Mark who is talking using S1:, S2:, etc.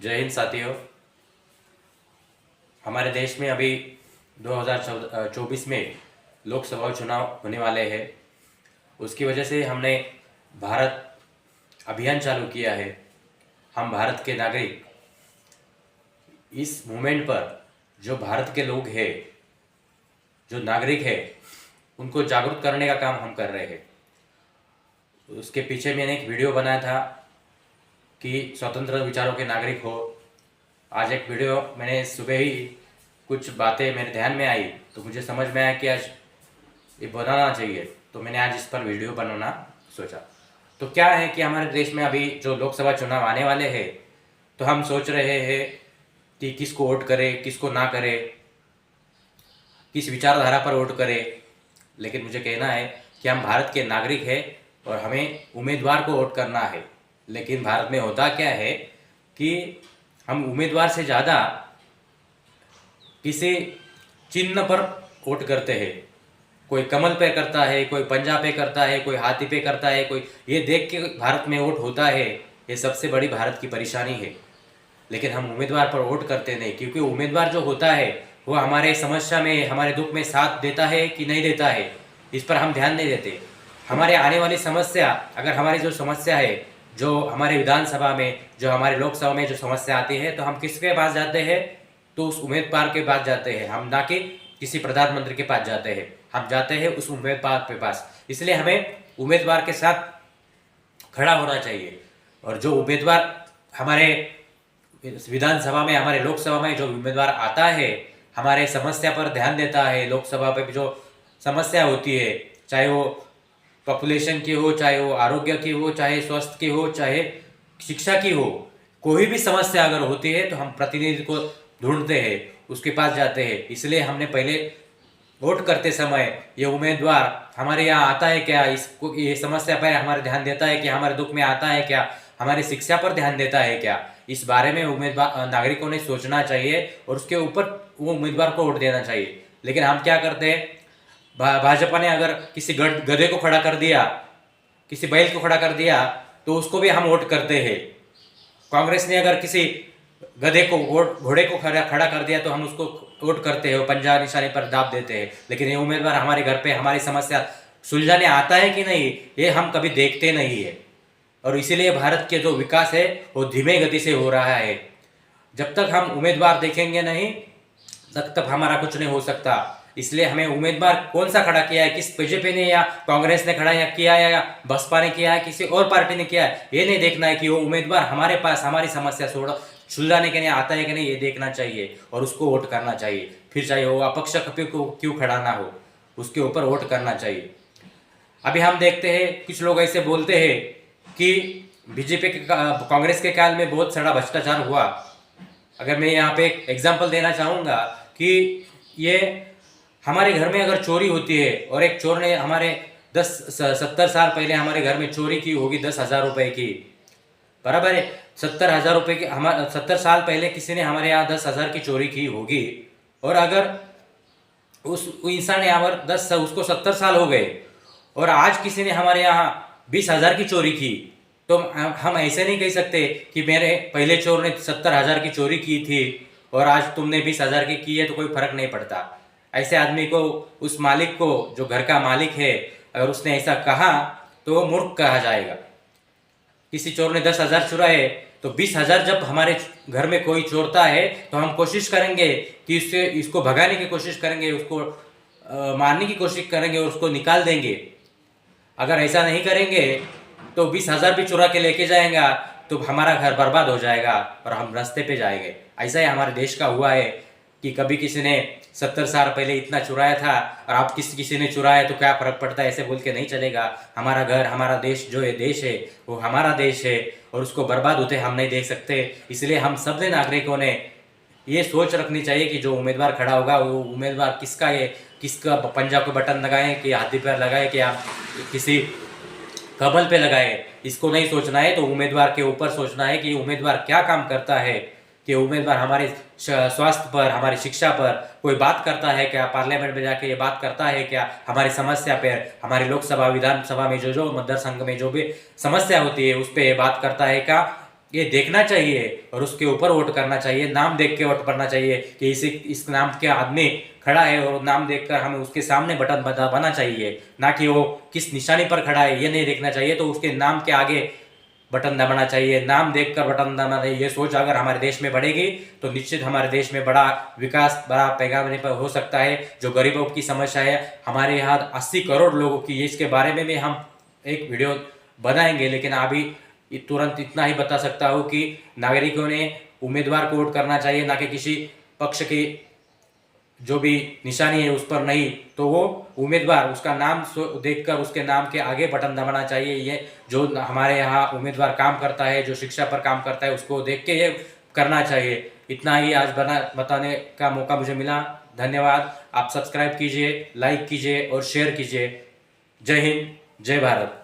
S1: जय हिंद साथियों। हमारे देश में अभी 2024 में लोकसभा चुनाव होने वाले हैं। उसकी वजह से हमने भारत अभियान चालू किया है। हम भारत के नागरिक इस मूवमेंट पर जो भारत के लोग हैं, जो नागरिक हैं, उनको जागरूक करने का काम हम कर रहे हैं। उसके पीछे मैंने एक वीडियो बनाया था कि स्वतंत्र विचारों के नागरिक हो। आज एक वीडियो मैंने सुबह ही कुछ बातें मेरे ध्यान में आई तो मुझे समझ में आया कि आज ये बनाना चाहिए, तो मैंने आज इस पर वीडियो बनाना सोचा। तो क्या है कि हमारे देश में अभी जो लोकसभा चुनाव आने वाले हैं, तो हम सोच रहे हैं कि किसको वोट करें, किसको ना करें, किस विचारधारा पर वोट करें। लेकिन मुझे कहना है कि हम भारत के नागरिक हैं और हमें उम्मीदवार को वोट करना है। लेकिन भारत में होता क्या है कि हम उम्मीदवार से ज़्यादा किसी चिन्ह पर वोट करते हैं। कोई कमल पे करता है, कोई पंजा पे करता है, कोई हाथी पे करता है, कोई ये देख के भारत में वोट होता है। ये सबसे बड़ी भारत की परेशानी है। लेकिन हम उम्मीदवार पर वोट करते नहीं, क्योंकि उम्मीदवार जो होता है वो हमारे समस्या में, हमारे दुख में साथ देता है कि नहीं देता है, इस पर हम ध्यान नहीं देते। हमारे आने वाली समस्या, अगर हमारी जो समस्या है, जो हमारे विधानसभा में, जो हमारे लोकसभा में जो समस्या आती है, तो हम किसके पास जाते हैं? तो उस उम्मीदवार के पास जाते हैं हम, ना कि किसी प्रधानमंत्री के पास जाते हैं। हम जाते हैं उस उम्मीदवार के पास। इसलिए हमें उम्मीदवार के साथ खड़ा होना चाहिए। और जो उम्मीदवार हमारे विधानसभा में, हमारे लोकसभा में जो उम्मीदवार आता है, हमारे समस्या पर ध्यान देता है, लोकसभा पे जो समस्या होती है, चाहे वो पॉपुलेशन की हो, चाहे वो आरोग्य की हो, चाहे स्वास्थ्य की हो, चाहे शिक्षा की हो, कोई भी समस्या अगर होती है तो हम प्रतिनिधि को ढूंढते हैं, उसके पास जाते हैं। इसलिए हमने पहले वोट करते समय ये उम्मीदवार हमारे यहाँ आता है क्या, इसको ये समस्या पर हमारे ध्यान देता है क्या, हमारे दुख में आता है क्या, हमारी शिक्षा पर ध्यान देता है क्या, इस बारे में उम्मीदवार नागरिकों ने सोचना चाहिए और उसके ऊपर वो उम्मीदवार को वोट देना चाहिए। लेकिन हम क्या करते हैं, भाजपा ने अगर किसी गधे को खड़ा कर दिया, किसी बैल को खड़ा कर दिया, तो उसको भी हम वोट करते हैं। कांग्रेस ने अगर किसी गधे को, घोड़े को खड़ा कर दिया, तो हम उसको वोट करते हैं, पंजा निशाने पर दाब देते हैं। लेकिन ये उम्मीदवार हमारे घर पे हमारी समस्या सुलझाने आता है कि नहीं, ये हम कभी देखते नहीं है। और इसीलिए भारत के जो विकास है वो धीमे गति से हो रहा है। जब तक हम उम्मीदवार देखेंगे नहीं, तब तक हमारा कुछ नहीं हो सकता। इसलिए हमें उम्मीदवार कौन सा खड़ा किया है, किस बीजेपी ने या कांग्रेस ने खड़ा किया है, या बसपा ने किया है, किसी और पार्टी ने किया है, ये नहीं देखना है कि वो उम्मीदवार हमारे पास हमारी समस्या सुलझाने के लिए आता है कि नहीं, ये देखना चाहिए और उसको वोट करना चाहिए। फिर चाहे वो अपक्ष क्यों खड़ा ना हो, उसके ऊपर वोट करना चाहिए। अभी हम देखते हैं कुछ लोग ऐसे बोलते हैं कि बीजेपी के, कांग्रेस के काल में बहुत सारा भ्रष्टाचार हुआ। अगर मैं यहाँ पे एक एग्जाम्पल देना चाहूँगा कि ये हमारे घर में अगर चोरी होती है और एक चोर ने हमारे 70 साल पहले हमारे घर में चोरी की होगी 10,000 रुपए की, बराबर है। 70,000 रुपए की, हमारे 70 साल पहले किसी ने हमारे यहाँ 10,000 की चोरी की होगी, और अगर उस इंसान ने यहाँ पर उसको 70 साल हो गए और आज किसी ने हमारे यहाँ 20,000 की चोरी की, तो हम ऐसे नहीं कह सकते कि मेरे पहले चोर ने 70,000 की चोरी की थी और आज तुमने 20,000 की है, तो कोई फर्क नहीं पड़ता। ऐसे आदमी को, उस मालिक को, जो घर का मालिक है, अगर उसने ऐसा कहा तो वो मूर्ख कहा जाएगा। किसी चोर ने 10,000 चुराए, तो 20,000 जब हमारे घर में कोई चोरता है तो हम कोशिश करेंगे कि इसको भगाने की कोशिश करेंगे, उसको मारने की कोशिश करेंगे और उसको निकाल देंगे। अगर ऐसा नहीं करेंगे तो 20,000 भी चुरा के लेके जाएगा तो हमारा घर बर्बाद हो जाएगा और हम रास्ते पे जाएंगे। ऐसा ही हमारे देश का हुआ है कि कभी किसी ने 70 साल पहले इतना चुराया था और आप किसी ने चुराया तो क्या फर्क पड़ता है, ऐसे बोल के नहीं चलेगा। हमारा घर, हमारा देश, जो ये देश है वो हमारा देश है और उसको बर्बाद होते हम नहीं देख सकते। इसलिए हम सब नागरिकों ने ये सोच रखनी चाहिए कि जो उम्मीदवार खड़ा होगा वो उम्मीदवार किसका पंजा को बटन लगाए, कि हाथी पर लगाए, कि आप किसी कमल पे लगाए, इसको नहीं सोचना है। तो उम्मीदवार के ऊपर सोचना है कि उम्मीदवार क्या काम करता है, कि उम्मीदवार हमारे स्वास्थ्य पर, हमारी शिक्षा पर कोई बात करता है क्या, पार्लियामेंट में जाके ये बात करता है क्या, हमारी समस्या पर, हमारी लोकसभा विधानसभा में जो मतदार संघ में जो भी समस्या होती है उस पर बात करता है क्या, ये देखना चाहिए और उसके ऊपर वोट करना चाहिए। नाम देख के वोट करना चाहिए कि इस नाम के आदमी खड़ा है और नाम देखकर हमें उसके सामने बटन दबाना चाहिए, ना कि वो किस निशानी पर खड़ा है ये नहीं देखना चाहिए। तो उसके नाम के आगे बटन दबाना चाहिए, नाम देखकर बटन दबाना चाहिए। ये सोच अगर हमारे देश में बढ़ेगी तो निश्चित हमारे देश में बड़ा विकास, बड़ा पैमाने पर हो सकता है। जो गरीबों की समस्या है हमारे यहाँ 80 करोड़ लोगों की, इसके बारे में भी हम एक वीडियो बनाएंगे। लेकिन अभी तुरंत इतना ही बता सकता हूँ कि नागरिकों ने उम्मीदवार को वोट करना चाहिए, ना कि किसी पक्ष की जो भी निशानी है उस पर नहीं। तो वो उम्मीदवार उसका नाम देखकर उसके नाम के आगे बटन दबाना चाहिए। ये जो हमारे यहाँ उम्मीदवार काम करता है, जो शिक्षा पर काम करता है, उसको देख के ये करना चाहिए। इतना ही आज बताने का मौका मुझे मिला। धन्यवाद। आप सब्सक्राइब कीजिए, लाइक कीजिए और शेयर कीजिए। जय हिंद, जय भारत।